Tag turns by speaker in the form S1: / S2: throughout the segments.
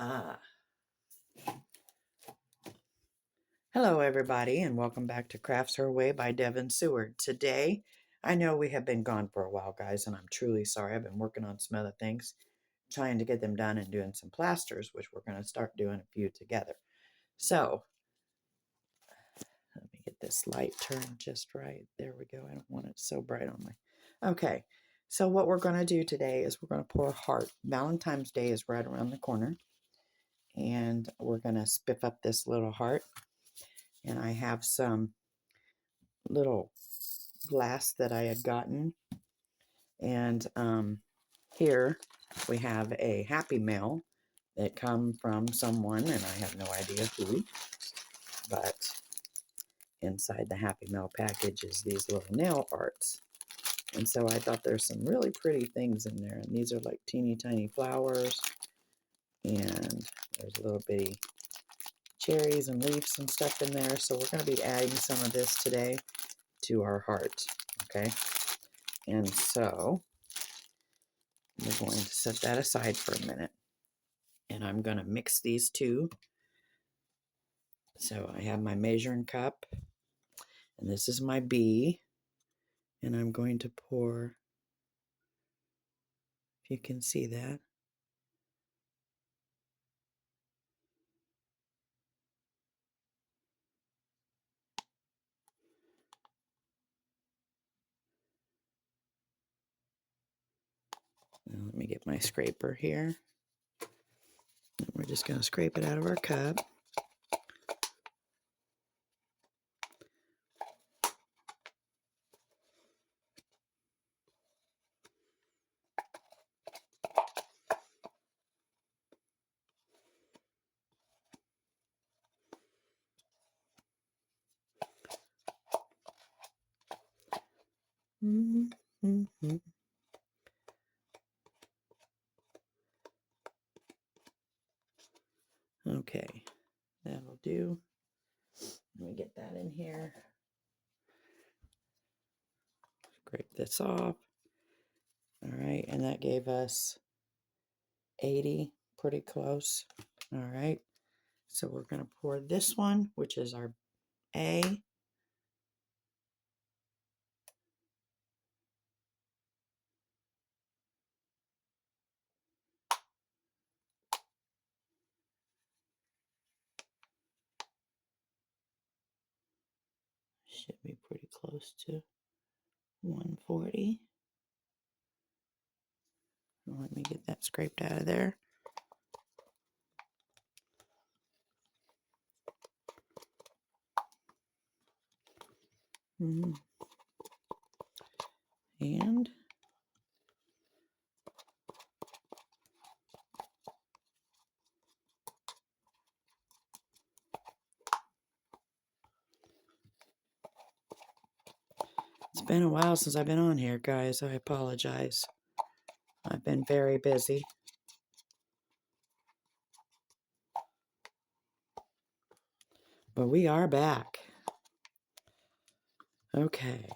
S1: Ah, hello everybody, and welcome back to Crafts Her Way by Devin Seward. Today, I know we have been gone for a while, guys, and I'm truly sorry. I've been working on some other things, trying to get them done and doing some plasters, which we're going to start doing a few together. So, let me get this light turned just right. There we go. I don't want it so bright on my... Okay, so what we're going to do today is we're going to pour a heart. Valentine's Day is right around the corner, and we're going to spiff up this little heart. And I have some little glass that I had gotten. And here we have a Happy Mail that come from someone, and I have no idea who, but inside the Happy Mail package is these little nail arts. And so I thought there's some really pretty things in there. And these are like teeny tiny flowers. And there's a little bitty cherries and leaves and stuff in there. So we're going to be adding some of this today to our heart. Okay. And so we're going to set that aside for a minute. And I'm going to mix these two. So I have my measuring cup. And this is my B. And I'm going to pour, if you can see that. Now let me get my scraper here. And we're just going to scrape it out of our cup. Mm-hmm. Okay, that'll do. Let me get that in here. Scrape this off. All right, and that gave us 80, pretty close. All right, so we're going to pour this one, which is our A. Should be pretty close to 140. Let me get that scraped out of there. And it's been a while since I've been on here, guys. I apologize. I've been very busy. But we are back. Okay.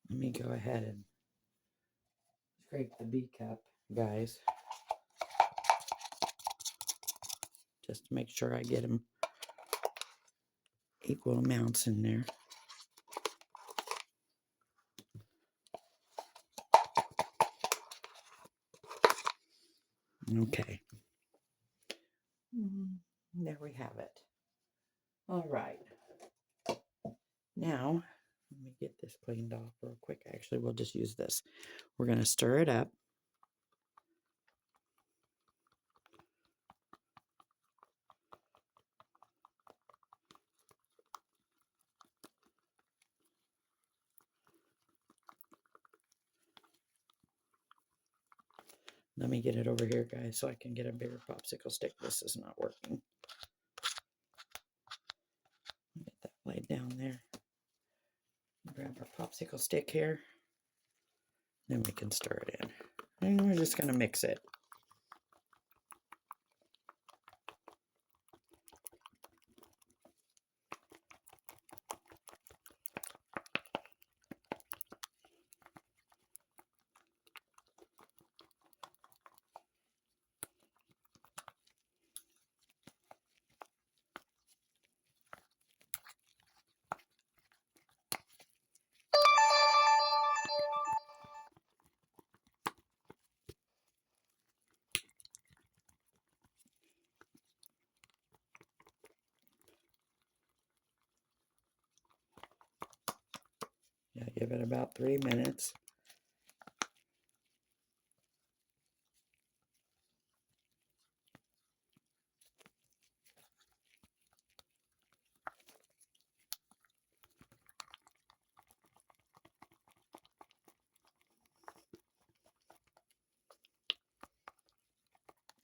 S1: Let me go ahead and scrape the B cup, guys. Just to make sure I get them equal amounts in there. Okay. There we have it. All right. Now, let me get this cleaned off real quick. Actually, we'll just use this. We're going to stir it up. Let me get it over here, guys, so I can get a bigger popsicle stick. This is not working. Get that laid down there. Grab our popsicle stick here. Then we can stir it in. And we're just going to mix it. Yeah, give it about 3 minutes.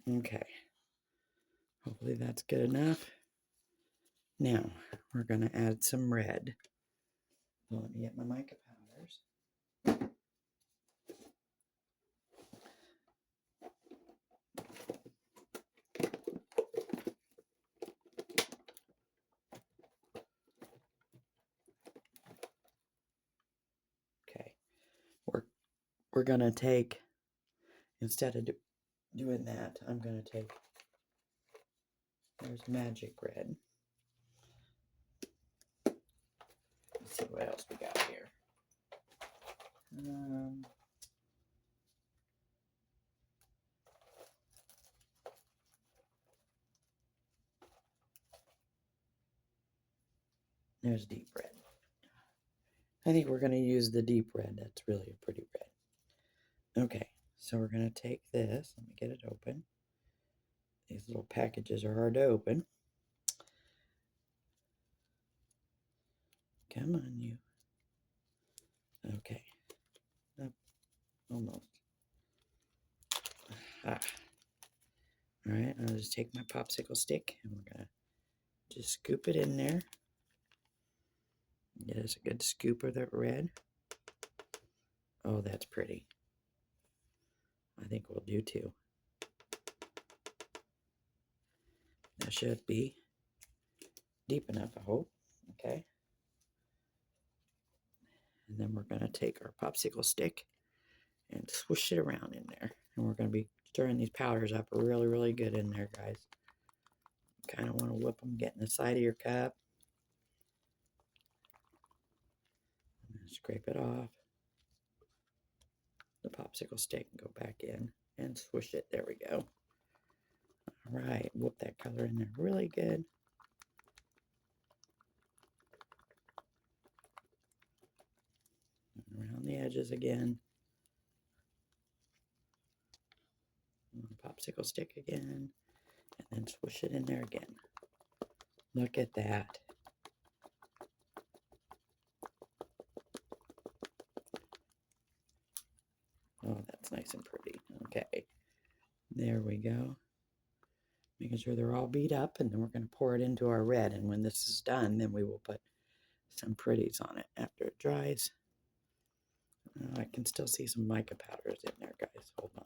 S1: Okay. Hopefully that's good enough. Now, we're going to add some red. So let me get my mica powders. Okay. We're going to take, instead of doing that, I'm going to take, there's magic red. Let's see what else we got here. There's deep red. I think we're going to use the deep red. That's really a pretty red. Okay, so we're going to take this. Let me get it open. These little packages are hard to open. Come on, you. Okay. Almost. Ah. All right, I'll just take my popsicle stick and we're going to just scoop it in there. Get us a good scoop of that red. Oh, that's pretty. I think we'll do two. That should be deep enough, I hope. Okay. And then we're going to take our popsicle stick and swoosh it around in there. And we're going to be stirring these powders up really, really good in there, guys. Kind of want to whip them, get in the side of your cup. Scrape it off the popsicle stick and go back in and swoosh it. There we go. All right, whip that color in there really good. Around the edges again. Popsicle stick again, and then swoosh it in there again. Look at that. Oh, that's nice and pretty. Okay, there we go. Making sure they're all beat up, and then we're going to pour it into our red. And when this is done, then we will put some pretties on it after it dries. I can still see some mica powders in there, guys. Hold on.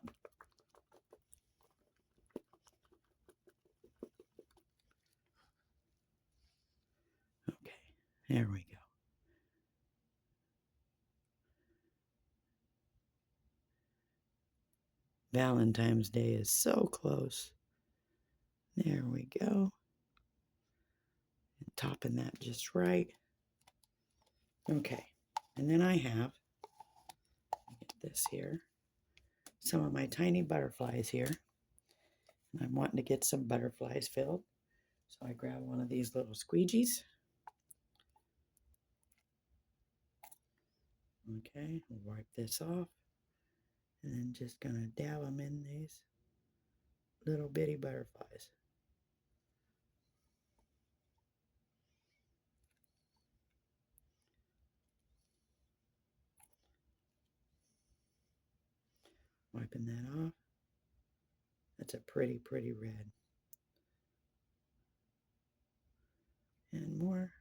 S1: Okay, there we go. Valentine's Day is so close. There we go. And topping that just right. Okay, and then I have, get this here, some of my tiny butterflies here. And I'm wanting to get some butterflies filled. So I grab one of these little squeegees. Okay, wipe this off. And then just gonna dab them in these little bitty butterflies. Wiping that off. That's a pretty, pretty red. And more.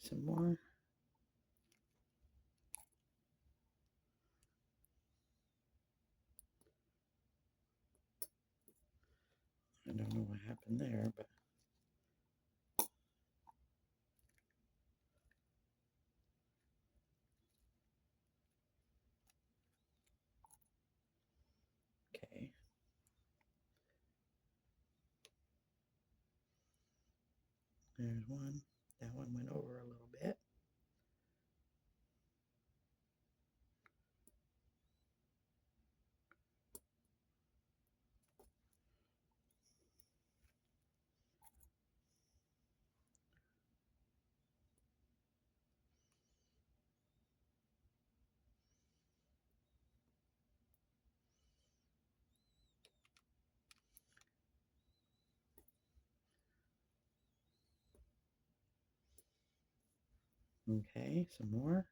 S1: some more. I don't know what happened there, but okay. There's one. That one went over a little bit. Okay, some more.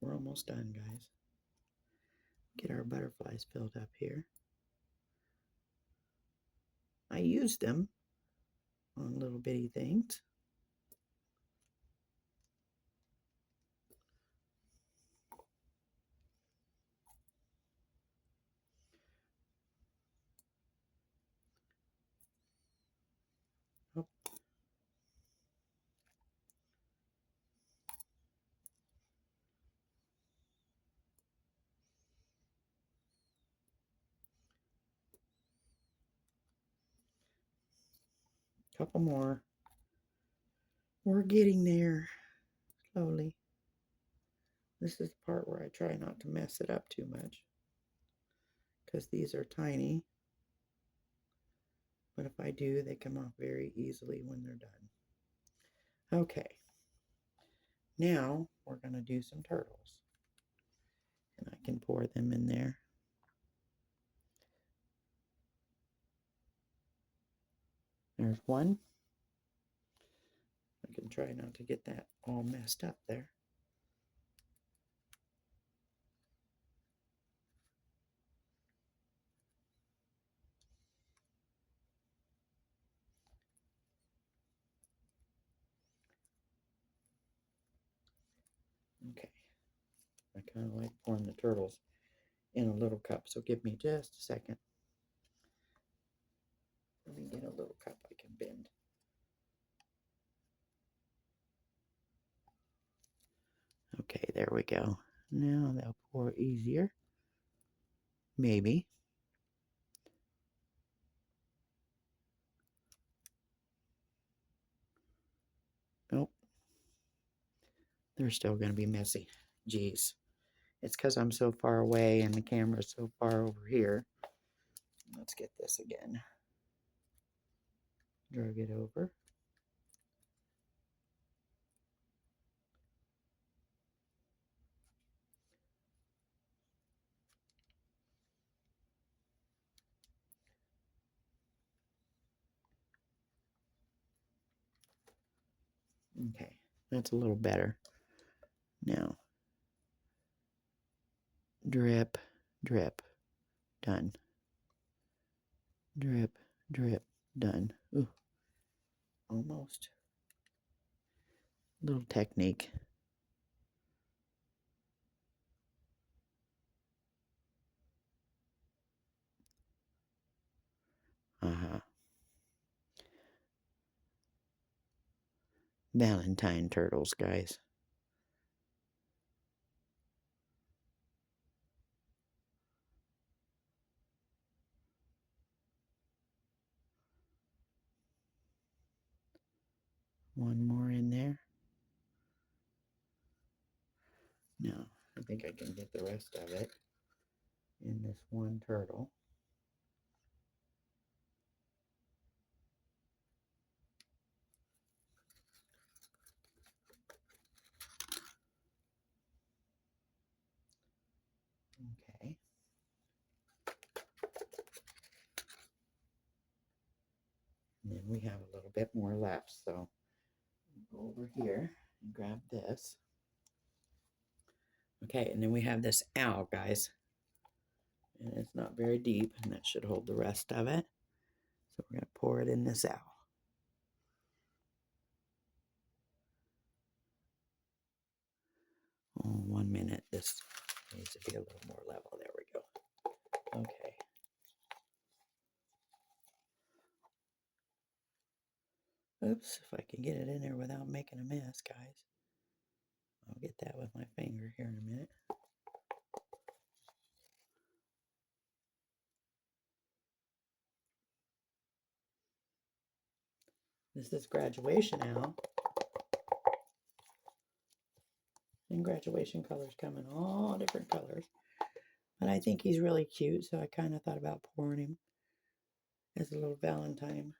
S1: We're almost done, guys. Get our butterflies filled up here. I used them on little bitty things. Oh, couple more. We're getting there slowly. This is the part where I try not to mess it up too much because these are tiny. But if I do, they come off very easily when they're done. Okay. Now we're going to do some turtles. And I can pour them in there. There's one. I can try not to get that all messed up there. Okay. I kind of like pouring the turtles in a little cup, so give me just a second. Let me get a little cup I can bend. Okay, there we go. Now they'll pour easier. Maybe. Nope. They're still going to be messy. Geez. It's because I'm so far away and the camera's so far over here. Let's get this again. Drag it over. Okay, that's a little better. Now, drip, drip, done. Drip, drip, done. Ooh, almost. Little technique. Uh-huh. Valentine turtles, guys. One more in there. Now, I think I can get the rest of it in this one turtle. Okay. And then we have a little bit more left, so go over here and grab this. Okay, and then we have this owl, guys. And it's not very deep, and that should hold the rest of it. So we're going to pour it in this owl. Oh, 1 minute. This needs to be a little more level. There we go. Okay. Oops, if I can get it in there without making a mess, guys. I'll get that with my finger here in a minute. This is Graduation Owl. And graduation colors come in all different colors. But I think he's really cute, so I kind of thought about pouring him as a little Valentine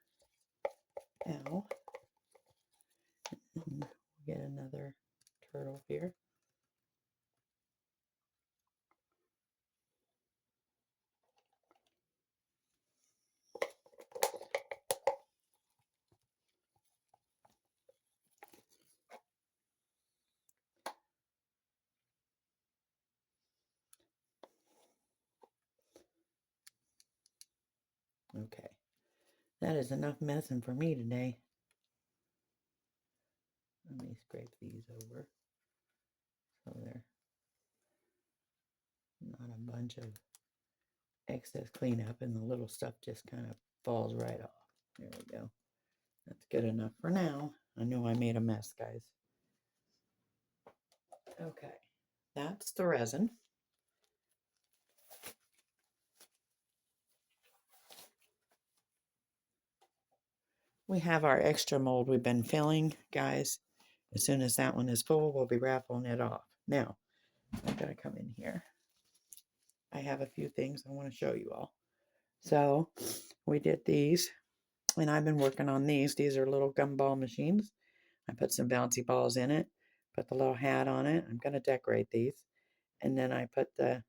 S1: owl. And we'll get another turtle here. Okay, that is enough messing for me today. Let me scrape these over so they're not a bunch of excess cleanup and the little stuff just kind of falls right off. There we go. That's good enough for now. I know I made a mess, guys. Okay, that's the resin. We have our extra mold we've been filling, guys. As soon as that one is full, we'll be raffling it off. Now, I've got to come in here. I have a few things I want to show you all. So, we did these, and I've been working on these. These are little gumball machines. I put some bouncy balls in it, put the little hat on it. I'm going to decorate these. And then I put the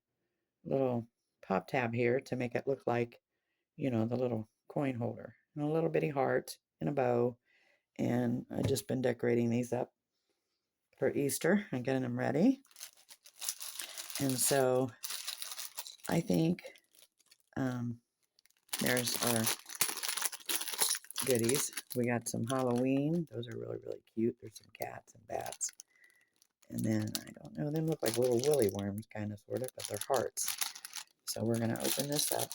S1: little pop tab here to make it look like, you know, the little coin holder. And a little bitty heart and a bow. And I've just been decorating these up for Easter and getting them ready. And so I think there's our goodies. We got some Halloween. Those are really, really cute. There's some cats and bats. And then, I don't know, them look like little willy worms, kind of, sort of, but they're hearts. So we're going to open this up.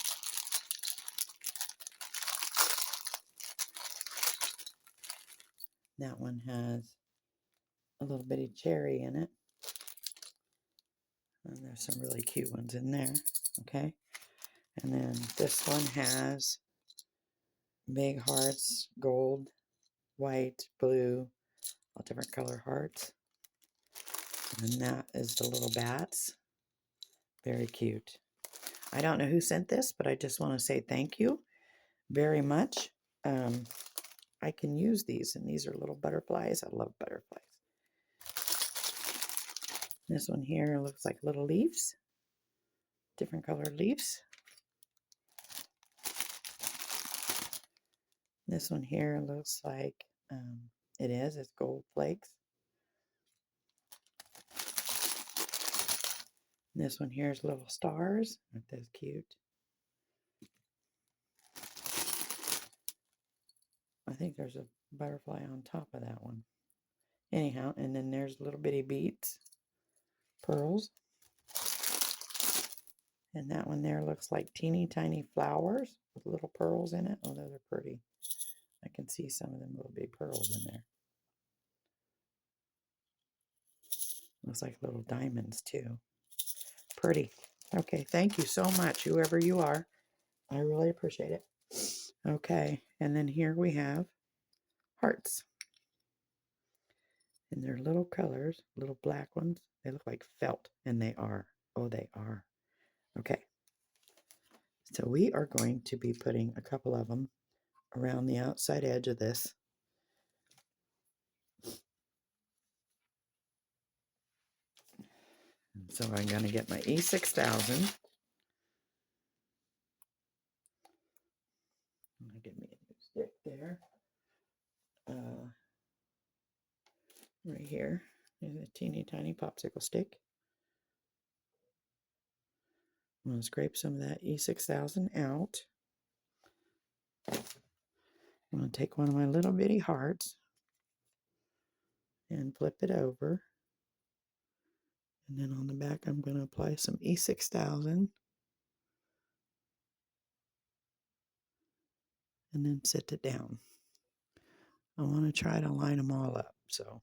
S1: That one has a little bitty cherry in it. And there's some really cute ones in there. Okay. And then this one has big hearts, gold, white, blue, all different color hearts. And that is the little bats. Very cute. I don't know who sent this, but I just want to say thank you very much. I can use these, and these are little butterflies. I love butterflies. This one here looks like little leaves, different colored leaves. This one here looks like it's gold flakes. This one here is little stars. Aren't those cute? I think there's a butterfly on top of that one. Anyhow, and then there's little bitty beads, pearls. And that one there looks like teeny tiny flowers with little pearls in it. Oh, those are pretty. I can see some of them little big pearls in there. Looks like little diamonds too. Pretty. Okay, thank you so much, whoever you are. I really appreciate it. Okay, and then here we have hearts. And they're little colors, little black ones. They look like felt, and they are. Oh, they are. Okay. So we are going to be putting a couple of them around the outside edge of this. And so I'm going to get my E6000. Give me a new stick there. Right here is a teeny tiny popsicle stick. I'm going to scrape some of that E6000 out. I'm going to take one of my little bitty hearts and flip it over And then on the back, I'm going to apply some E6000. And then set it down. I want to try to line them all up. So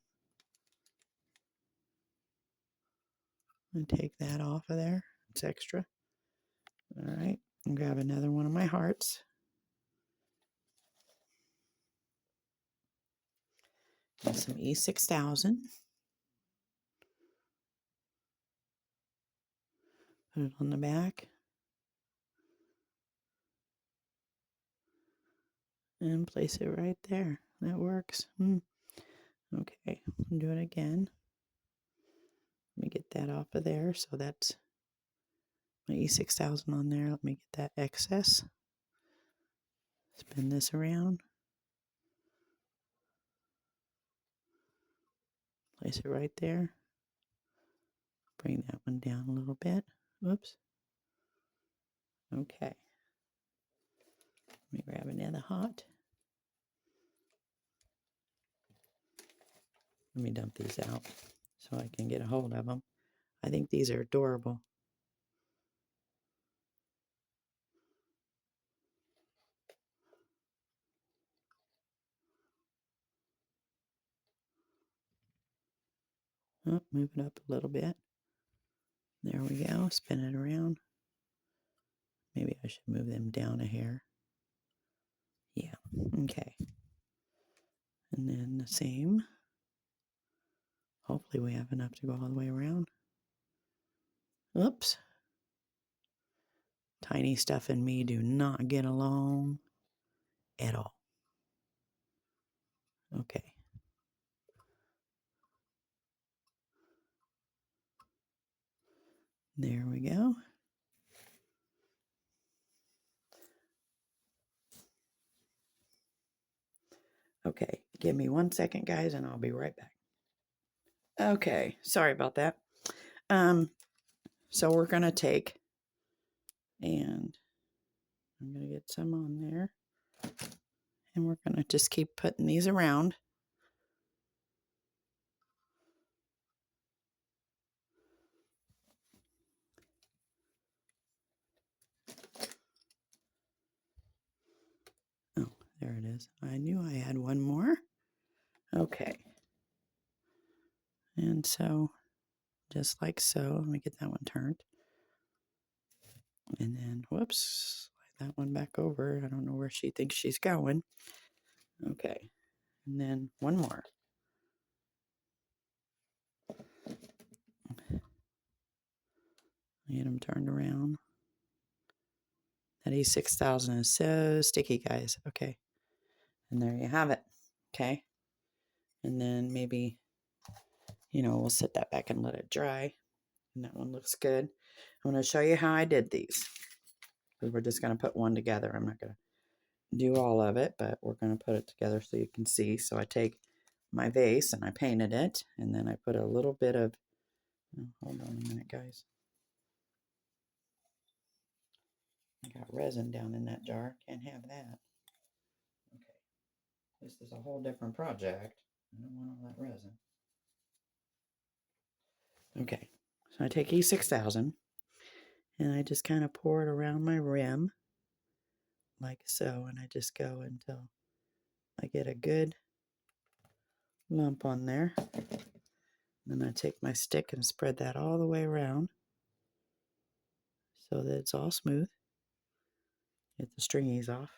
S1: I'm going to take that off of there. It's extra. All right. And grab another one of my hearts. And some E6000. Put it on the back. And place it right there. That works. Okay, I'll do it again. Let me get that off of there. So that's my E6000 on there. Let me get that excess. Spin this around. Place it right there. Bring that one down a little bit. Whoops. Okay. Let me grab another hot. Let me dump these out so I can get a hold of them. I think these are adorable. Oh, move it up a little bit. There we go. Spin it around. Maybe I should move them down a hair. Yeah. Okay. And then the same. Hopefully we have enough to go all the way around. Oops. Tiny stuff and me do not get along at all. Okay. There we go. Okay, give me 1 second, guys, and I'll be right back. Okay, sorry about that. So we're gonna take, and I'm gonna get some on there, and we're gonna just keep putting these around. Oh, there it is. I knew I had one more. Okay. And so, just like so, let me get that one turned. And then, whoops, slide that one back over. I don't know where she thinks she's going. Okay. And then one more. Get them turned around. That E6000 is so sticky, guys. Okay. And there you have it. Okay. And then maybe, we'll set that back and let it dry. And that one looks good. I'm going to show you how I did these. Because we're just going to put one together. I'm not going to do all of it, but we're going to put it together so you can see. So I take my vase and I painted it. And then I put a little bit of, hold on a minute, guys. I got resin down in that jar. Can't have that. Okay. This is a whole different project. I don't want all that resin. Okay. So I take E6000 and I just kind of pour it around my rim like so. And I just go until I get a good lump on there. Then I take my stick and spread that all the way around so that it's all smooth. Get the stringies off.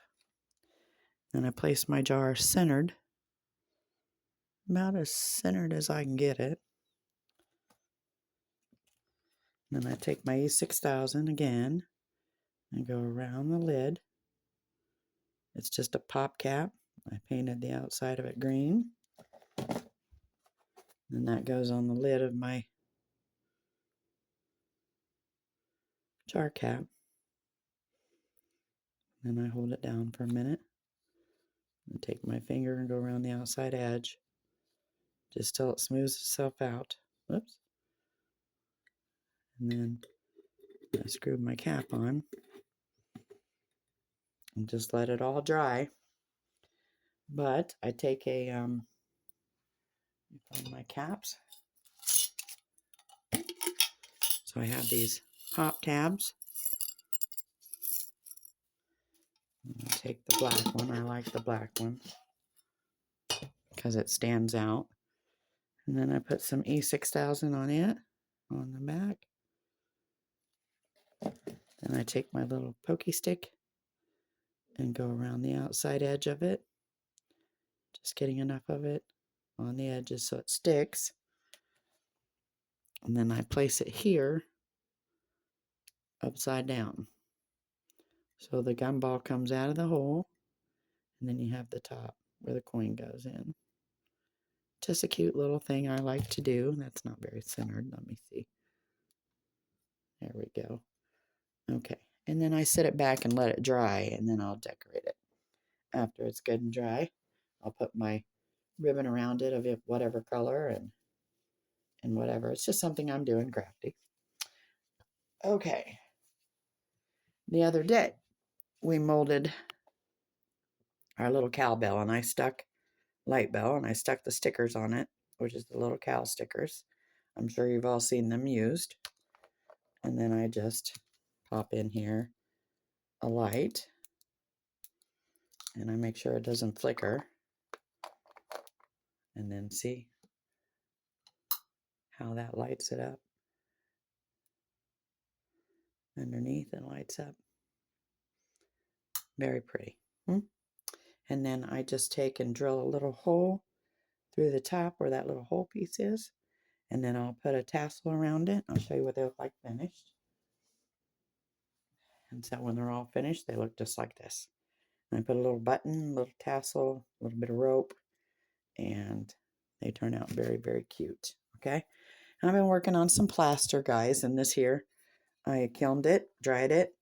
S1: Then I place my jar centered, about as centered as I can get it. Then I take my E6000 again and go around the lid. It's just a pop cap. I painted the outside of it green. And that goes on the lid of my jar cap. Then I hold it down for a minute and take my finger and go around the outside edge just till it smooths itself out. Whoops. And then I screwed my cap on and just let it all dry. But I take a, find my caps. So I have these pop tabs. I'll take the black one. I like the black one because it stands out. And then I put some E6000 on it, on the back. Then I take my little pokey stick and go around the outside edge of it. Just getting enough of it on the edges so it sticks. And then I place it here, upside down. So the gumball comes out of the hole, and then you have the top where the coin goes in. Just a cute little thing I like to do. That's not very centered. Let me see. There we go. Okay. And then I set it back and let it dry, and then I'll decorate it. After it's good and dry, I'll put my ribbon around it of whatever color and whatever. It's just something I'm doing crafty. Okay. The other day, we molded our little cowbell, and I stuck light bell, and I stuck the stickers on it, which is the little cow stickers. I'm sure you've all seen them used. And then I just pop in here a light, and I make sure it doesn't flicker. And then see how that lights it up underneath and lights up. Very pretty. And then I just take and drill a little hole through the top where that little hole piece is. And then I'll put a tassel around it. I'll show you what they look like finished. And so when they're all finished, they look just like this. And I put a little button, a little tassel, a little bit of rope, and they turn out very, very cute. Okay. And I've been working on some plaster, guys, and this here, I kilned it, dried it,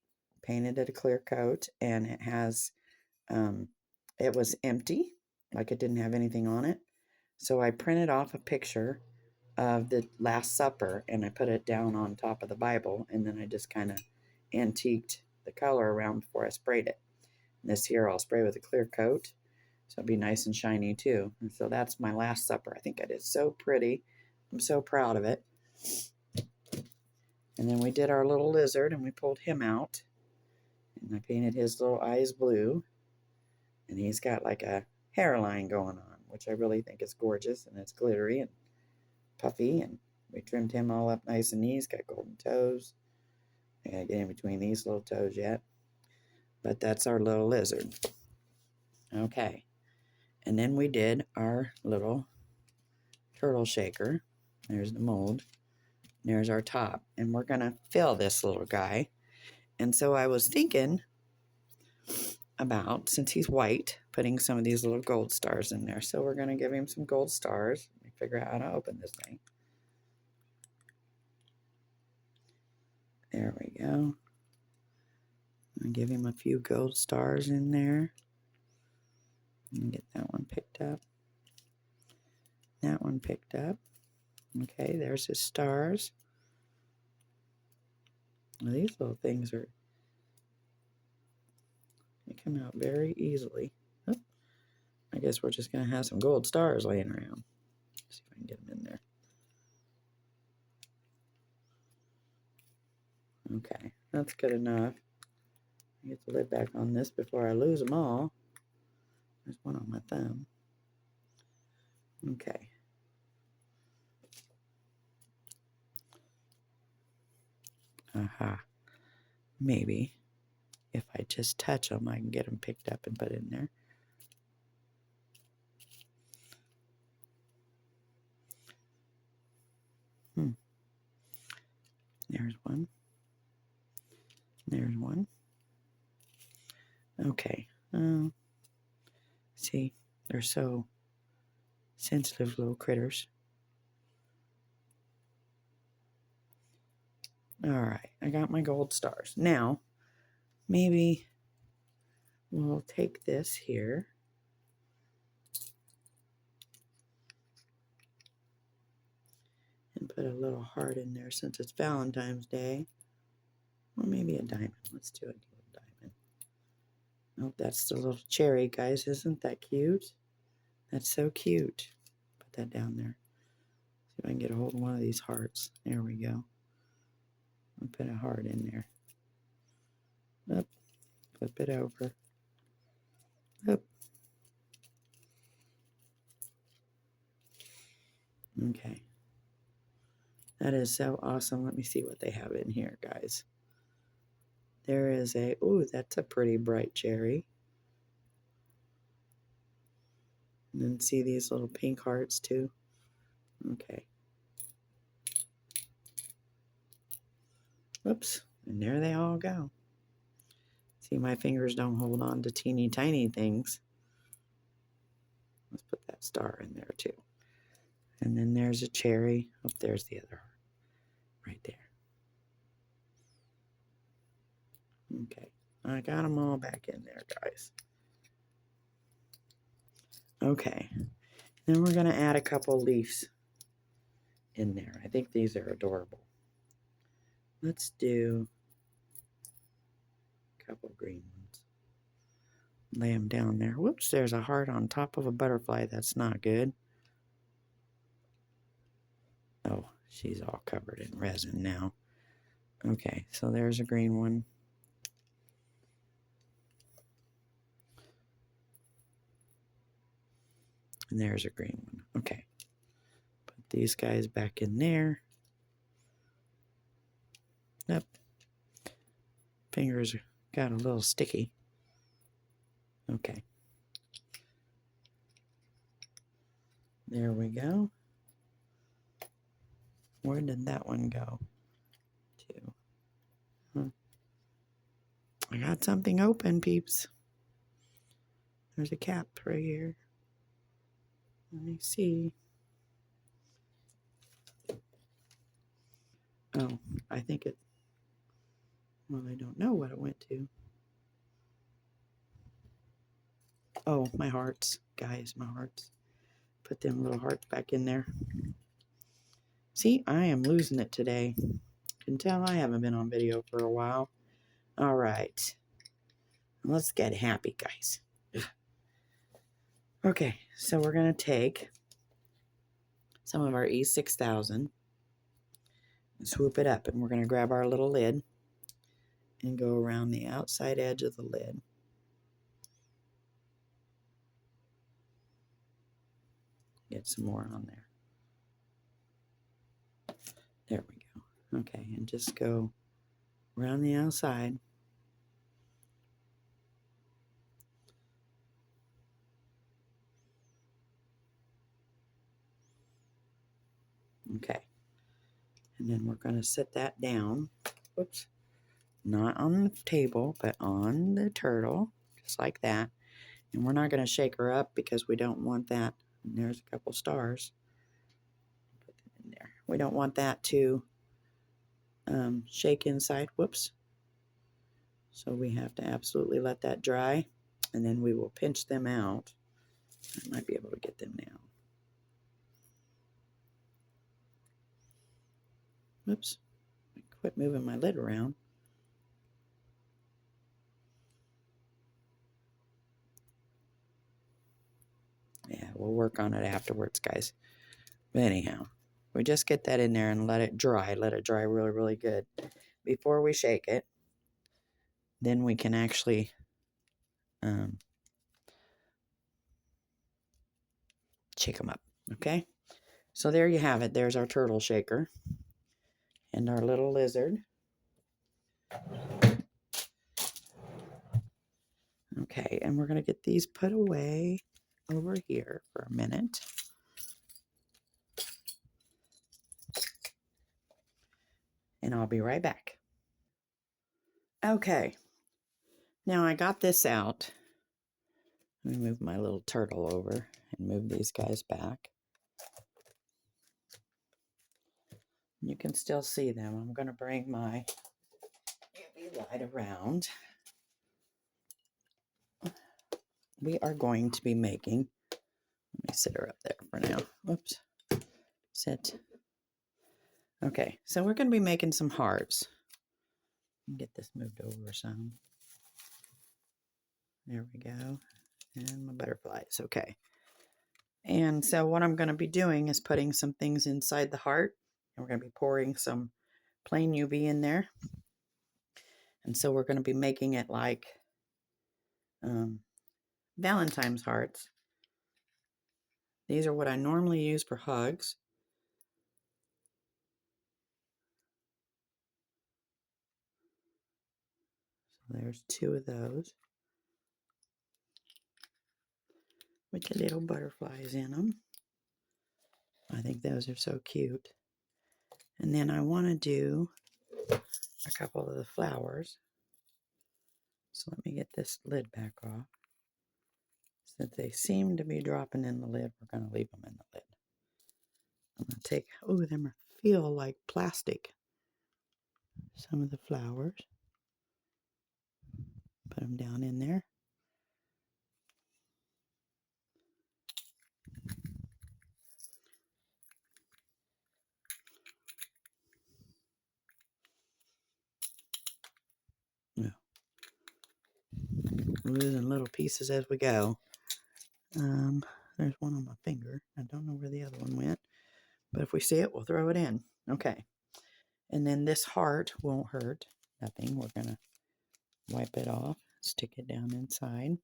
S1: painted it a clear coat, and it has, it was empty, like it didn't have anything on it. So I printed off a picture of the Last Supper, and I put it down on top of the Bible, and then I just kind of antiqued the color around before I sprayed it. And this here I'll spray with a clear coat, so it'll be nice and shiny too. And so that's my Last Supper. I think I did so pretty. I'm so proud of it. And then we did our little lizard, and we pulled him out, and I painted his little eyes blue, and he's got like a hairline going on, which I really think is gorgeous, and it's glittery and puffy, and we trimmed him all up nice and neat. He's got golden toes. I gotta get in between these little toes yet, but that's our little lizard. Okay, and then we did our little turtle shaker. There's the mold. There's our top, and we're gonna fill this little guy. And so I was thinking about, since he's white, putting some of these little gold stars in there. So we're gonna give him some gold stars. Let me figure out how to open this thing. There we go. I'll give him a few gold stars in there. And get that one picked up. That one picked up. Okay, there's his stars. Now, these little things they come out very easily. Oh, I guess we're just going to have some gold stars laying around. Let's see if I can get them in there. Okay, that's good enough. Get the lid back on this before I lose them all. There's one on my thumb. Okay. Aha. Maybe if I just touch them, I can get them picked up and put in there. There's one. There's one. Okay. See, they're so sensitive little critters. All right, I got my gold stars. Now, maybe we'll take this here. And put a little heart in there since it's Valentine's Day. Or maybe a diamond. Let's do a little diamond. Oh, that's the little cherry, guys. Isn't that cute? That's so cute. Put that down there. See if I can get a hold of one of these hearts. There we go. I'll put a heart in there. Up, flip it over. Up. Okay. That is so awesome. Let me see what they have in here, guys. There is a, ooh, that's a pretty bright cherry. And then see these little pink hearts too. Okay. Whoops. And there they all go. See, my fingers don't hold on to teeny tiny things. Let's put that star in there too. And then there's a cherry. Oh, there's the other heart right there. Okay. I got them all back in there, guys. Okay. Then we're going to add a couple leaves in there. I think these are adorable. Let's do a couple green ones. Lay them down there. Whoops, there's a heart on top of a butterfly. That's not good. Oh, she's all covered in resin now. Okay, so there's a green one. And there's a green one. Okay. Put these guys back in there. Yep. Fingers got a little sticky. Okay. There we go. Where did that one go to? I got something open, peeps. There's a cap right here. Let me see. Oh, I think it, well, I don't know what it went to. Oh, my hearts. Guys, my hearts. Put them little hearts back in there. See, I am losing it today. You can tell I haven't been on video for a while. All right. Let's get happy, guys. Okay, so we're going to take some of our E6000 and swoop it up. And we're going to grab our little lid and go around the outside edge of the lid. Get some more on there. There we go. Okay, and just go around the outside. Okay. And then we're going to set that down. Whoops. Not on the table, but on the turtle, just like that. And we're not going to shake her up because we don't want that. And there's a couple stars. Put them in there. We don't want that to shake inside. Whoops. So we have to absolutely let that dry. And then we will pinch them out. I might be able to get them now. Whoops. Quit moving my lid around. Yeah, we'll work on it afterwards, guys. But anyhow, we just get that in there and let it dry. Let it dry really, really good before we shake it. Then we can actually shake them up. Okay? So there you have it. There's our turtle shaker and our little lizard. Okay, and we're going to get these put away over here for a minute. And I'll be right back. Okay, now I got this out. Let me move my little turtle over and move these guys back. You can still see them. I'm going to bring my UV light around. We are going to be making, let me sit her up there for now. Whoops. Sit. Okay, so we're going to be making some hearts. Get this moved over some. There we go. And my butterflies. Okay. And so what I'm going to be doing is putting some things inside the heart. And we're going to be pouring some plain UV in there. And so we're going to be making it like Valentine's hearts. These are what I normally use for hugs. So there's 2 of those with the little butterflies in them. I think those are so cute. And then I want to do a couple of the flowers. So let me get this lid back off. Since they seem to be dropping in the lid, we're going to leave them in the lid. I'm going to take, oh, them feel like plastic. Some of the flowers. Put them down in there. Yeah. Losing little pieces as we go. There's one on my finger. I don't know where the other one went. But if we see it, we'll throw it in. Okay. And then this heart won't hurt. Nothing. We're going to wipe it off. Stick it down inside.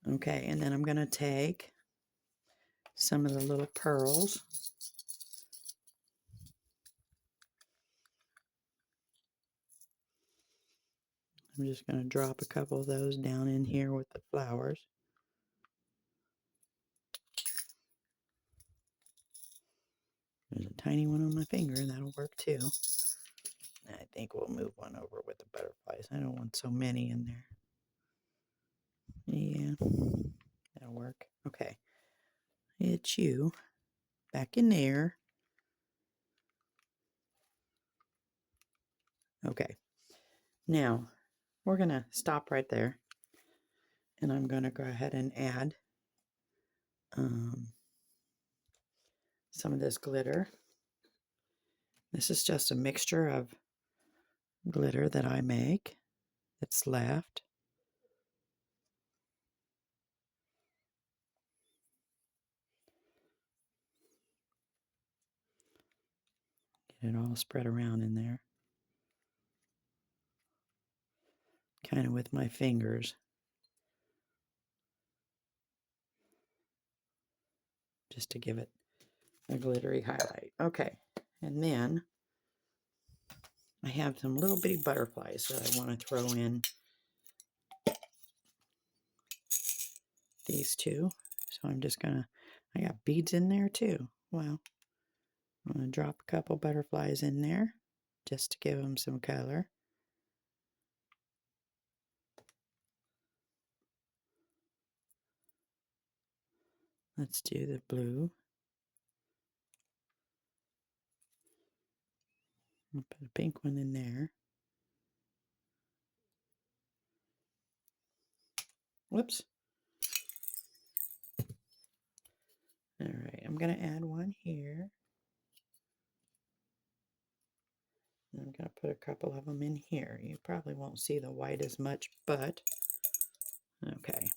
S1: Okay. And then I'm going to take some of the little pearls. I'm just going to drop a couple of those down in here with the flowers. There's a tiny one on my finger. That'll work too. I think we'll move one over with the butterflies. I don't want so many in there. Yeah, that'll work. Okay. It's you. Back in there. Okay. Now, we're going to stop right there. And I'm going to go ahead and add some of this glitter. This is just a mixture of glitter that I make that's left. Get it all spread around in there. Kind of with my fingers. Just to give it a glittery highlight. Okay, and then I have some little bitty butterflies that I want to throw in these 2. So I'm just gonna, I got beads in there too. Wow. I'm gonna drop a couple butterflies in there just to give them some color. Let's do the blue. I'll put a pink one in there. Whoops. All right, I'm going to add one here. And I'm going to put a couple of them in here. You probably won't see the white as much, but okay.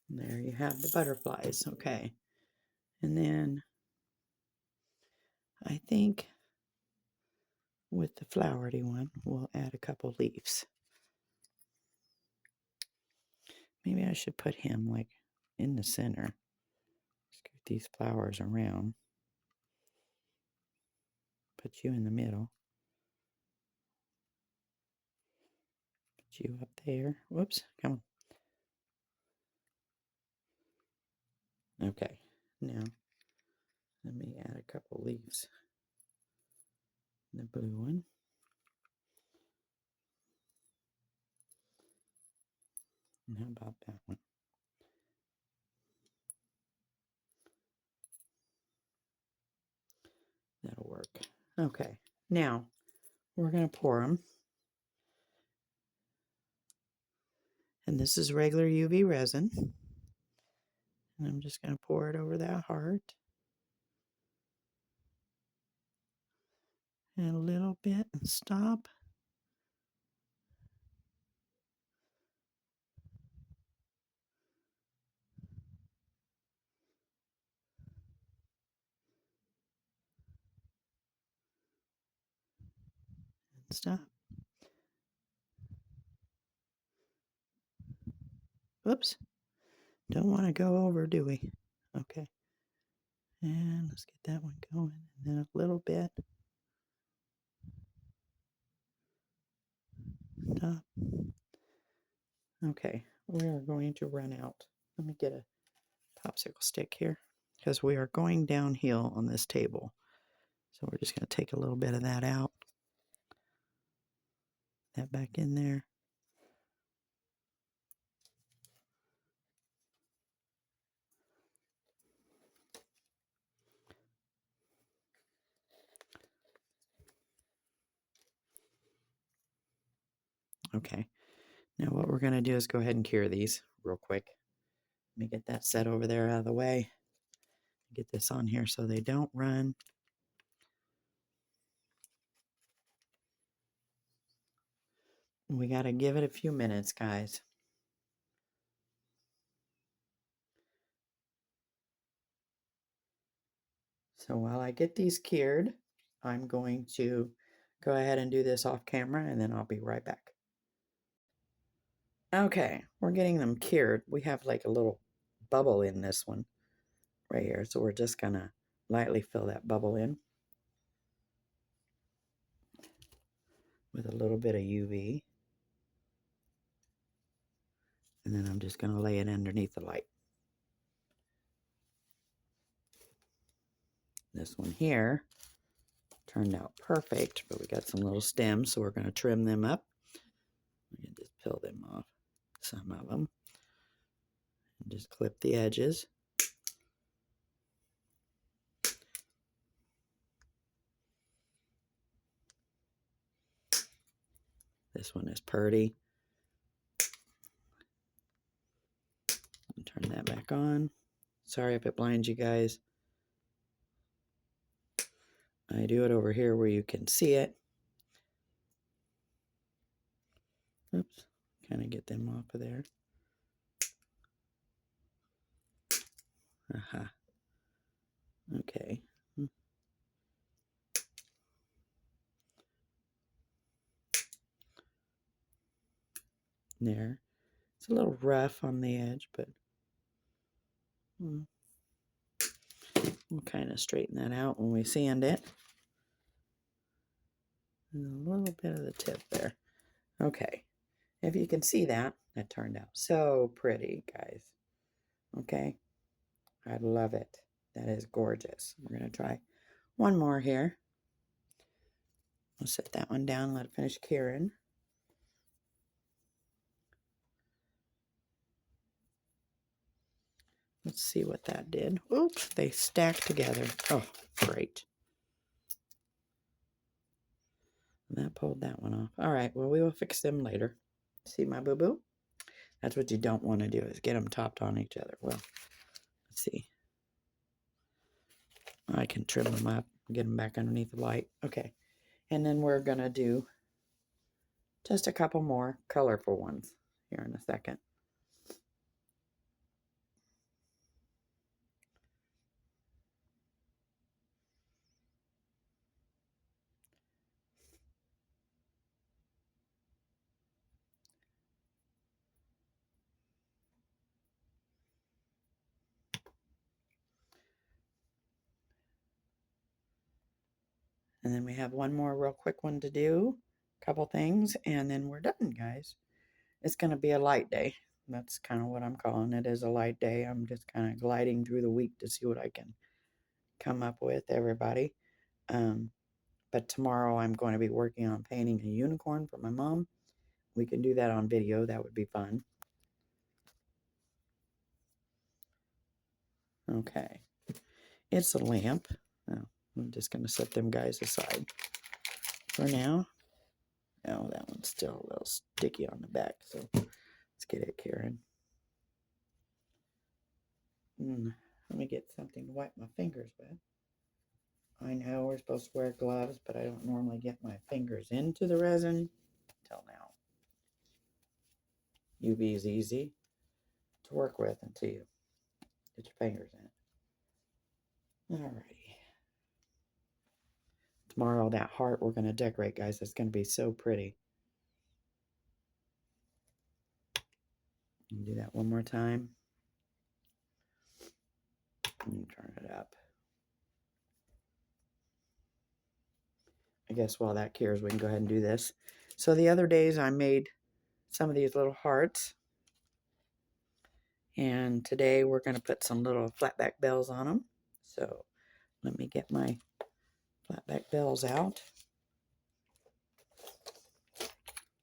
S1: And there you have the butterflies. Okay. And then I think with the flowery one, we'll add a couple leaves. Maybe I should put him like in the center. Scoot these flowers around. Put you in the middle. Put you up there. Whoops, come on. Okay, now let me add a couple leaves. The blue one. And how about that one? That'll work. Okay, now we're going to pour them. And this is regular UV resin. And I'm just going to pour it over that heart. And a little bit and stop. Stop. Whoops. Don't want to go over, do we? Okay. And let's get that one going. And then a little bit. Stop. Okay. We are going to run out. Let me get a popsicle stick here because we are going downhill on this table. So we're just going to take a little bit of that out. That back in there. Okay. Now what we're going to do is go ahead and cure these real quick. Let me get that set over there out of the way. Get this on here so they don't run. We got to give it a few minutes, guys. So while I get these cured, I'm going to go ahead and do this off camera and then I'll be right back. Okay, we're getting them cured. We have like a little bubble in this one right here. So we're just going to lightly fill that bubble in with a little bit of UV. And then I'm just going to lay it underneath the light. This one here turned out perfect, but we got some little stems, so we're going to trim them up. We can just peel them off, some of them, and just clip the edges. This one is pretty. Turn that back on. Sorry if it blinds you guys. I do it over here where you can see it. Oops, kind of get them off of there. Aha. Okay. There. It's a little rough on the edge, but we'll kind of straighten that out when we sand it. And a little bit of the tip there. Okay. If you can see that, that turned out so pretty, guys. Okay. I love it. That is gorgeous. We're going to try one more here. We'll set that one down, let it finish curing. Let's see what that did. Oops, they stacked together. Oh, great. And that pulled that one off. All right, well, we will fix them later. See my boo-boo? That's what you don't want to do, is get them topped on each other. Well, let's see. I can trim them up, get them back underneath the light. Okay, and then we're going to do just a couple more colorful ones here in a second. And then we have one more real quick one to do, a couple things, and then we're done, guys. It's going to be a light day. That's kind of what I'm calling it, is a light day. I'm just kind of gliding through the week to see what I can come up with, everybody. But tomorrow I'm going to be working on painting a unicorn for my mom. We can do that on video. That would be fun. Okay. It's a lamp. Oh, I'm just going to set them guys aside for now. Oh, that one's still a little sticky on the back, so let's get it, Karen. Let me get something to wipe my fingers with. I know we're supposed to wear gloves, but I don't normally get my fingers into the resin until now. UV is easy to work with until you get your fingers in it. Alrighty. Tomorrow, that heart we're going to decorate, guys. It's going to be so pretty. Do that one more time. And turn it up. I guess while that cures, we can go ahead and do this. So the other days I made some of these little hearts. And today we're going to put some little flatback bells on them. So let me get my flatback bells out.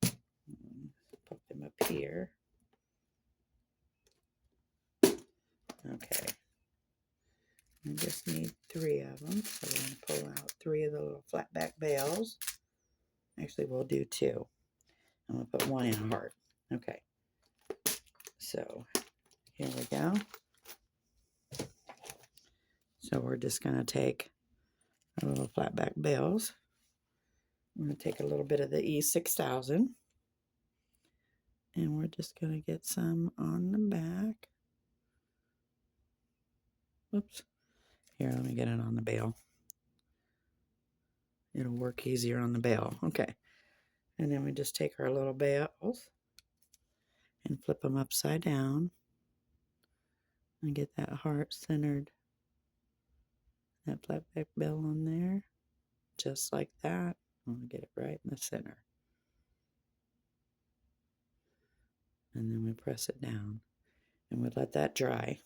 S1: Put them up here. Okay. I just need 3 of them. So we're going to pull out 3 of the little flatback bells. Actually, we'll do 2. I'm going to put 1 in a heart. Okay. So here we go. So we're just going to take our little flatback bells. I'm going to take a little bit of the E6000. And we're just going to get some on the back. Whoops. Here, let me get it on the bail. It'll work easier on the bail. Okay. And then we just take our little bells and flip them upside down and get that heart centered. That flatback bell on there. Just like that. I'm going to get it right in the center. And then we press it down. And we let that dry.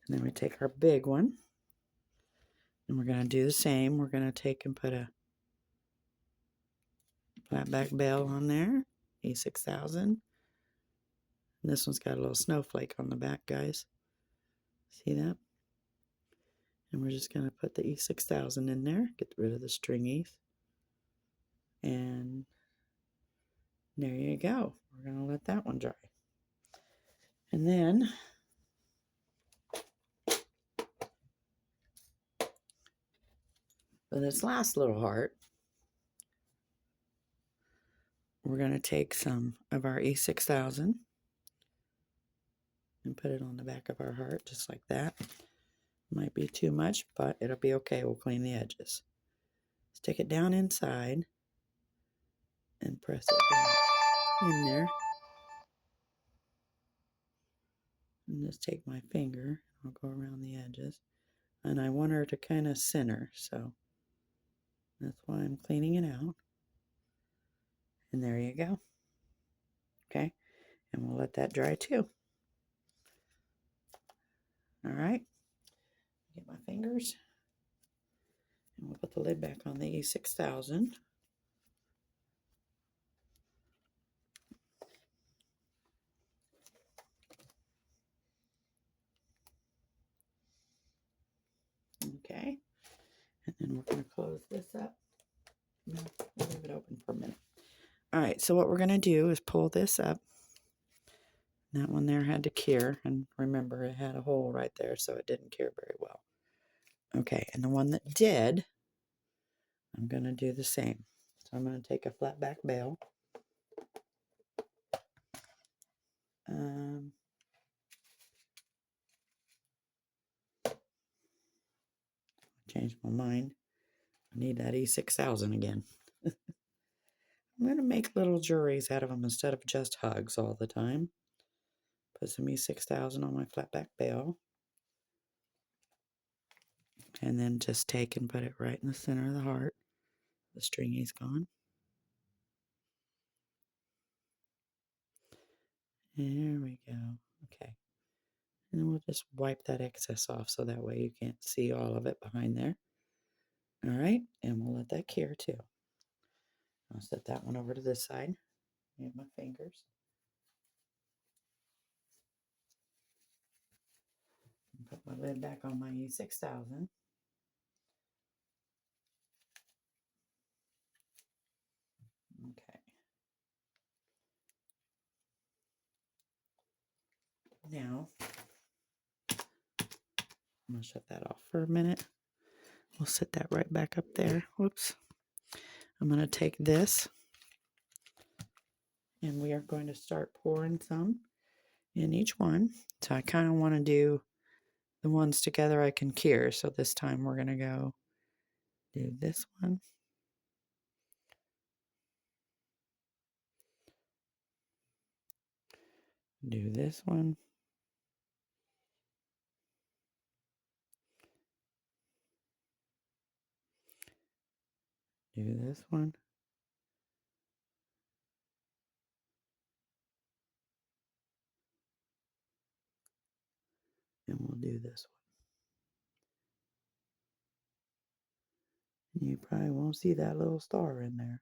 S1: And then we take our big one. And we're going to do the same. We're going to take and put a flatback bell on there. E6000. And this one's got a little snowflake on the back, guys. See that? And we're just going to put the E6000 in there. Get rid of the stringies. And there you go. We're going to let that one dry. And then for this last little heart, we're going to take some of our E6000 and put it on the back of our heart, just like that. Might be too much, but it'll be okay. We'll clean the edges. Stick it down inside and press it down in there. And just take my finger. I'll go around the edges. And I want her to kind of center, so that's why I'm cleaning it out. And there you go. Okay, and we'll let that dry too. All right, get my fingers, and we'll put the lid back on the E6000. Okay, and then we're going to close this up. No, we'll leave it open for a minute. All right, so what we're going to do is pull this up. That one there had to cure, and remember it had a hole right there, so it didn't cure very well. Okay, and the one that did, I'm going to do the same. So I'm going to take a flatback bell. Changed my mind. I need that E6000 again. I'm going to make little juries out of them instead of just hugs all the time. Put some E6000 on my flatback bell. And then just take and put it right in the center of the heart. The stringy's gone. There we go. Okay. And then we'll just wipe that excess off so that way you can't see all of it behind there. All right. And we'll let that cure too. I'll set that one over to this side. Use my fingers. Put my lid back on my E6000. Okay. Now, I'm going to shut that off for a minute. We'll set that right back up there. Whoops. I'm going to take this and we are going to start pouring some in each one. So I kind of want to do the ones together I can cure. So this time we're going to go do this one. Do this one. Do this one. And we'll do this one. You probably won't see that little star in there.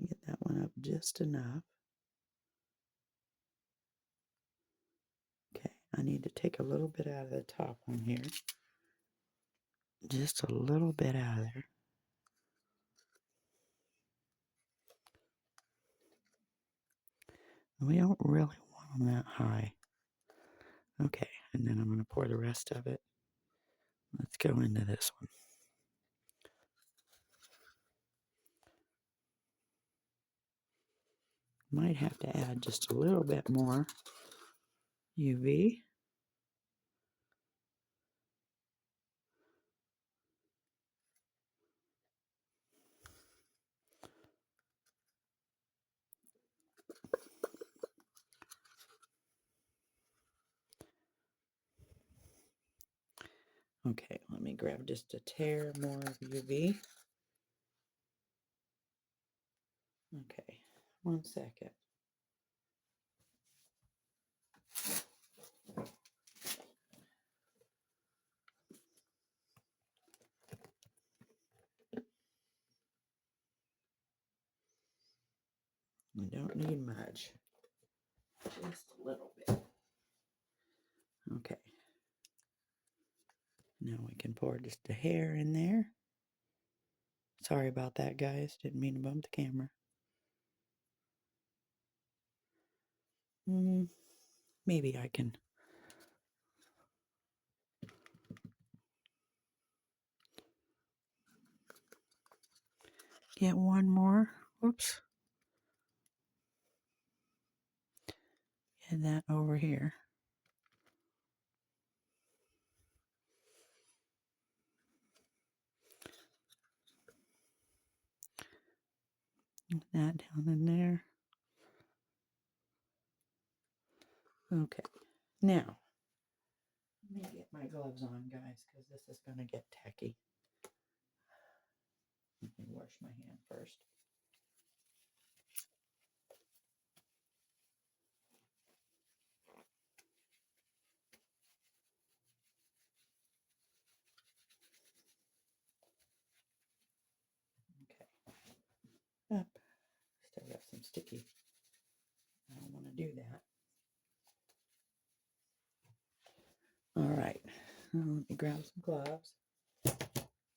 S1: Get that one up just enough. Okay, I need to take a little bit out of the top one here. Just a little bit out of there. We don't really want them that high. Okay, and then I'm going to pour the rest of it. Let's go into this one. Might have to add just a little bit more UV. Okay, let me grab just a tear more of UV. Okay, 1 second. We don't need much, just a little bit. Okay. Now we can pour just a hair in there. Sorry about that, guys. Didn't mean to bump the camera. Maybe I can. Get one more. Whoops. Get that over here. Get that down in there. Okay. Now, let me get my gloves on, guys, because this is going to get tacky. Let me wash my hand first. Okay. Up. Still got some sticky. I don't want to do that. All right. Let me grab some gloves.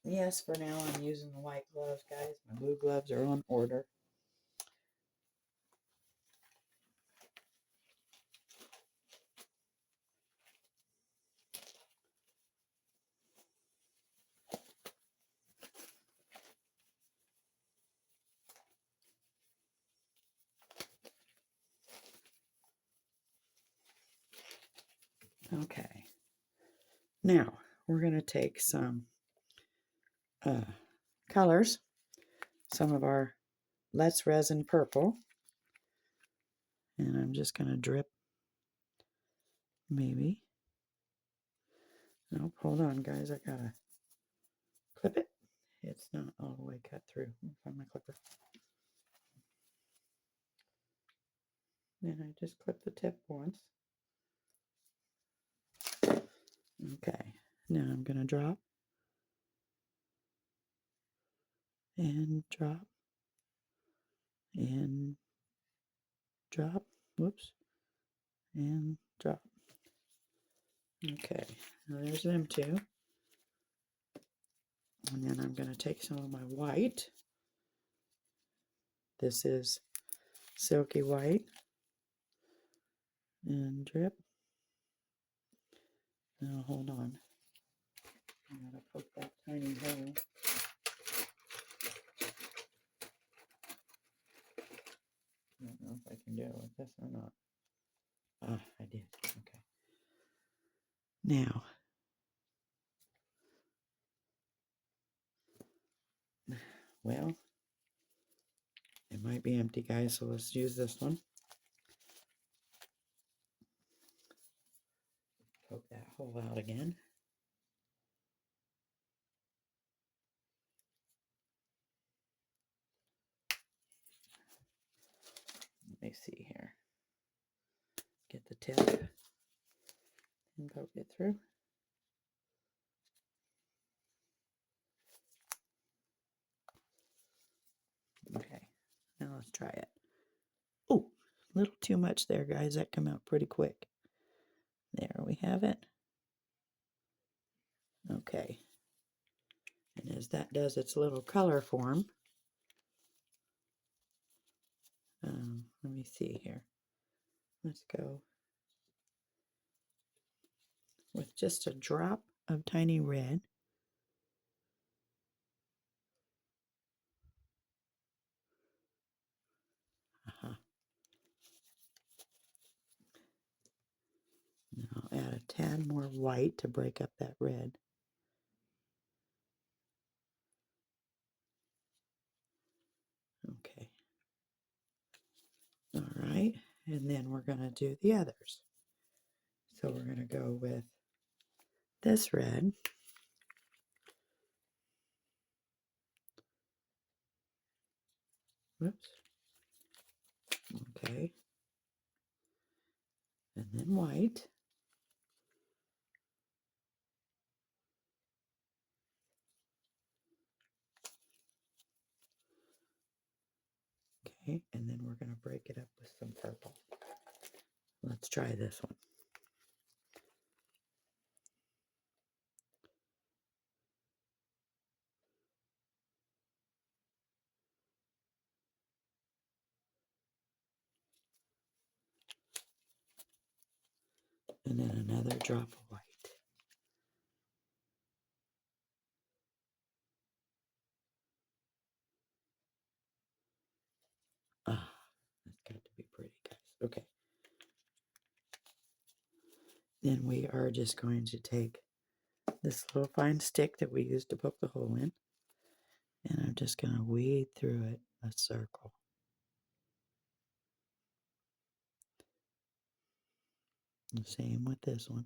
S1: Yes, for now I'm using the white gloves, guys. My blue gloves are on order. Okay. Now, we're going to take some colors, some of our Let's Resin Purple, and I'm just going to drip, maybe. Nope, hold on, guys. I got to clip it. It's not all the way cut through. Let me find my clipper. And I just clip the tip once. Okay, now I'm going to drop and drop and drop. Whoops. And drop. Okay, now there's them two. And then I'm going to take some of my white. This is Silky White. And drip. Now hold on. I gotta poke that tiny hole. can do it with this or not. Ah, I did. Okay. Now, well, it might be empty, guys, so let's use this one. Poke that hole out again. Let me see here. Get the tip and poke it through. Okay, now let's try it. Oh, a little too much there, guys. That came out pretty quick. There we have it. Okay. And as that does its little color form, let me see here. Let's go with just a drop of tiny red. Uh-huh. Now I'll add a tad more white to break up that red. Okay. All right. And then we're going to do the others. So we're going to go with this red. Whoops. Okay. And then white. Okay. And then we're going to break it up with some purple. Let's try this one. And then another drop of white. Ah, that's got to be pretty, guys. Okay. Then we are just going to take this little fine stick that we used to poke the hole in, and I'm just going to weed through it a circle. The same with this one.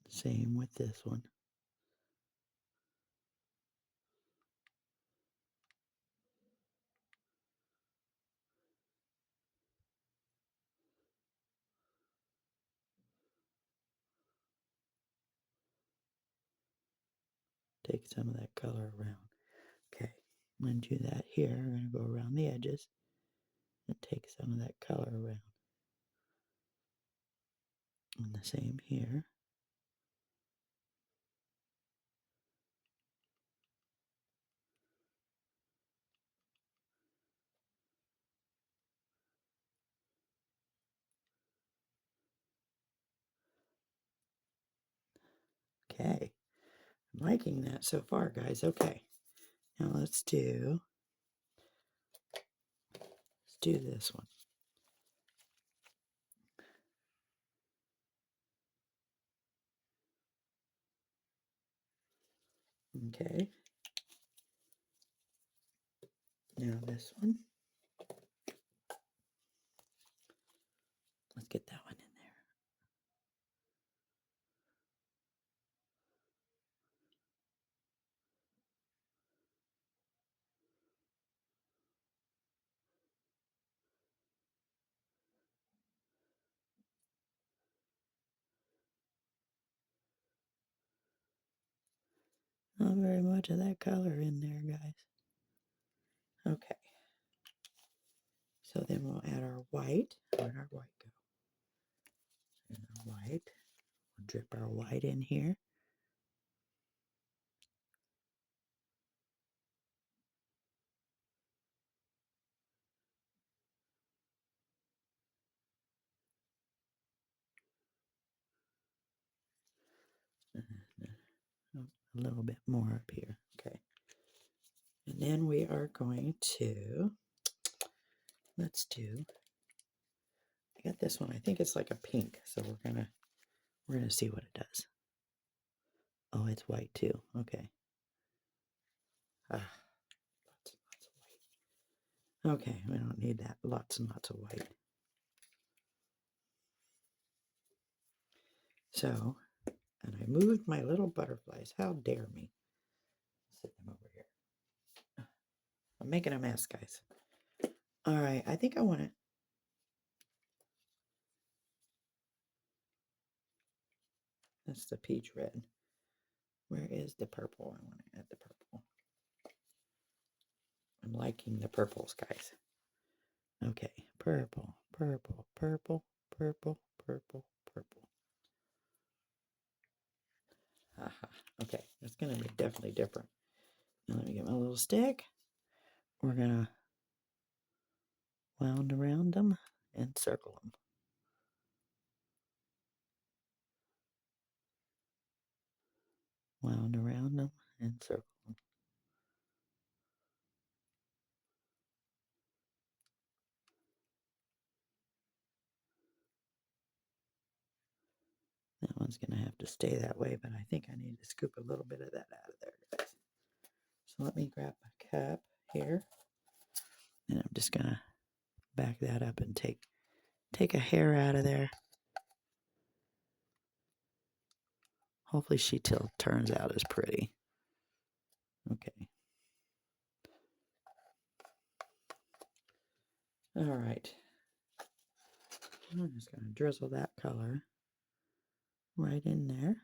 S1: Same with this one. Take some of that color around. Okay, I'm going to do that here. I'm going to go around the edges and take some of that color around. And the same here. Okay, I'm liking that so far, guys. Okay, now let's do this one. Okay. Now this one. Let's get that one in there. Not very much of that color in there, guys. Okay. So then we'll add our white. Where'd our white go? And our white. We'll drip our white in here. And a little bit more up here. Okay. And then we are going to, let's do, I got this one. I think it's like a pink. So we're gonna see what it does. Oh, it's white too. Okay. Lots and lots of white. Okay, we don't need that. Lots and lots of white. So, and I moved my little butterflies. How dare me? Sit them over here. I'm making a mess, guys. All right, I think I want it. That's the peach red. Where is the purple? I want to add the purple. I'm liking the purples, guys. Okay, purple, purple, purple, purple, purple, purple. Aha. Okay, that's going to be definitely different. Now let me get my little stick. We're going to wound around them and circle them. Wound around them and circle them. That one's going to have to stay that way, but I think I need to scoop a little bit of that out of there, guys. So let me grab my cup here, and I'm just going to back that up and take a hair out of there. Hopefully she turns out as pretty. Okay. All right. I'm just going to drizzle that color right in there.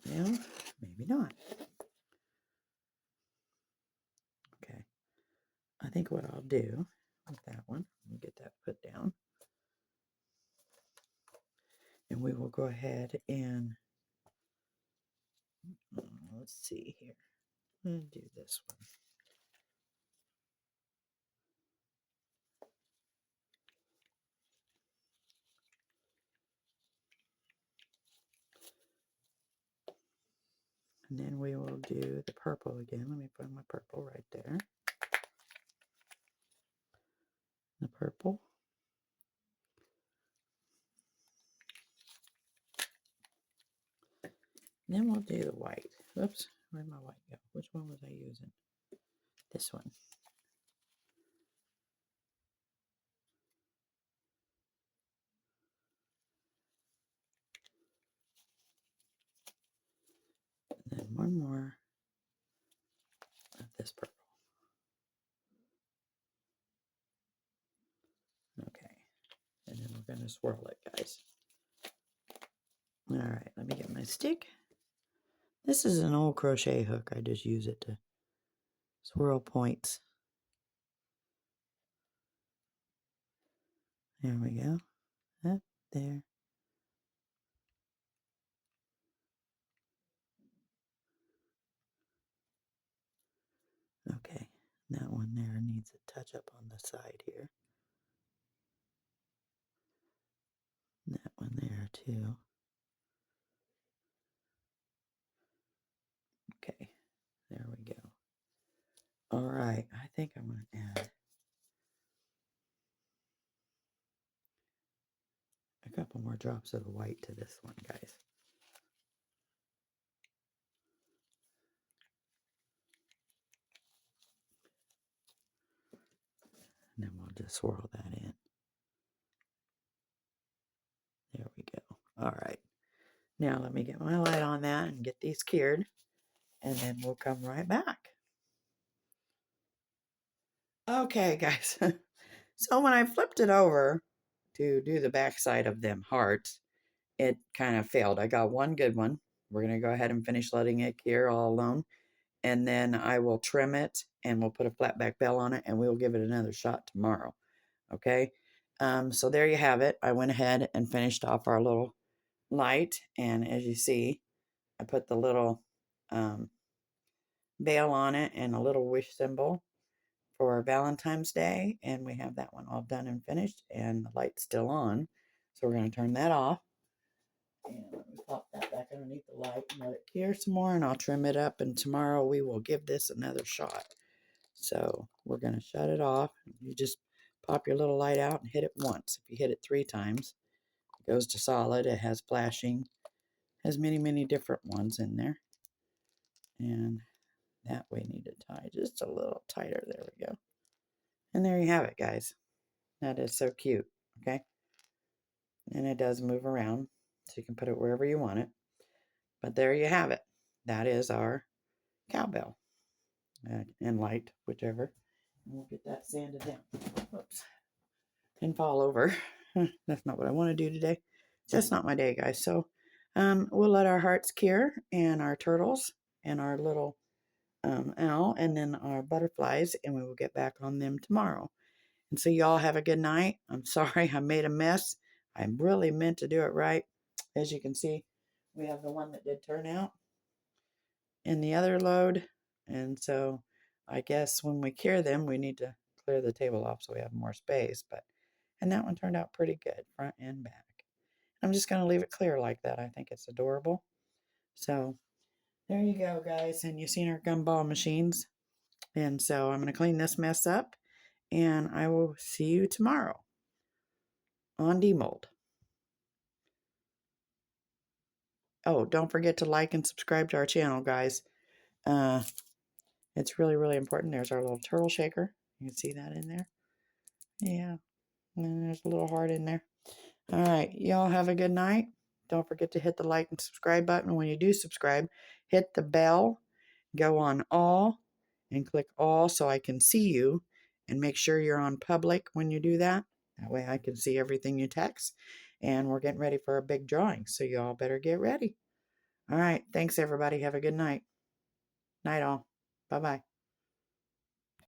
S1: Well, maybe not. Okay. I think what I'll do with that one, let me get that put down. And we will go ahead and, let's see here. I'm going to do this one. And then we will do the purple again. Let me put my purple right there. The purple. And then we'll do the white. Oops, where'd my white go? Which one was I using? This one. And then one more of this purple. Okay. And then we're going to swirl it, guys. All right, let me get my stick. This is an old crochet hook. I just use it to swirl points. There we go. Up there. Okay, that one there needs a touch up on the side here. That one there too. Okay, there we go. All right, I think I'm going to add a couple more drops of the white to this one, guys. And then we'll just swirl that in. There we go. All right. Now let me get my light on that and get these cured, and then we'll come right back. Okay, guys. So when I flipped it over to do the backside of them hearts, it kind of failed. I got one good one. We're going to go ahead and finish letting it cure all alone. And then I will trim it and we'll put a flat back bell on it and we'll give it another shot tomorrow. Okay. So there you have it. I went ahead and finished off our little light. And as you see, I put the little veil on it and a little wish symbol for Valentine's Day. And we have that one all done and finished, and the light's still on. So we're going to turn that off. And let me pop that back underneath the light and let it cure some more, and I'll trim it up. And tomorrow we will give this another shot. So we're going to shut it off. You just pop your little light out and hit it once. If you hit it 3 times, it goes to solid. It has flashing, has many, many different ones in there. And that we need to tie just a little tighter. There we go. And there you have it, guys. That is so cute. Okay. And it does move around, so you can put it wherever you want it. But there you have it. That is our cowbell. And light, whichever. And we'll get that sanded down. Whoops. And fall over. That's not what I want to do today. Just not my day, guys. So we'll let our hearts cure, and our turtles, and our little owl, and then our butterflies, and we will get back on them tomorrow. And so y'all have a good night. I'm sorry I made a mess. I really meant to do it right. As you can see, we have the one that did turn out in the other load. And so I guess when we cure them, we need to clear the table off so we have more space. And that one turned out pretty good, front and back. I'm just going to leave it clear like that. I think it's adorable. So there you go, guys. And you've seen our gumball machines. And so I'm going to clean this mess up, and I will see you tomorrow on Demold. Oh, don't forget to like and subscribe to our channel, guys. It's really, really important. There's our little turtle shaker. You can see that in there. Yeah. And then there's a little heart in there. All right. Y'all have a good night. Don't forget to hit the like and subscribe button. When you do subscribe, hit the bell, go on all, and click all so I can see you. And make sure you're on public when you do that. That way I can see everything you text. And we're getting ready for a big drawing, so y'all better get ready. All right. Thanks, everybody. Have a good night. Night all. Bye-bye.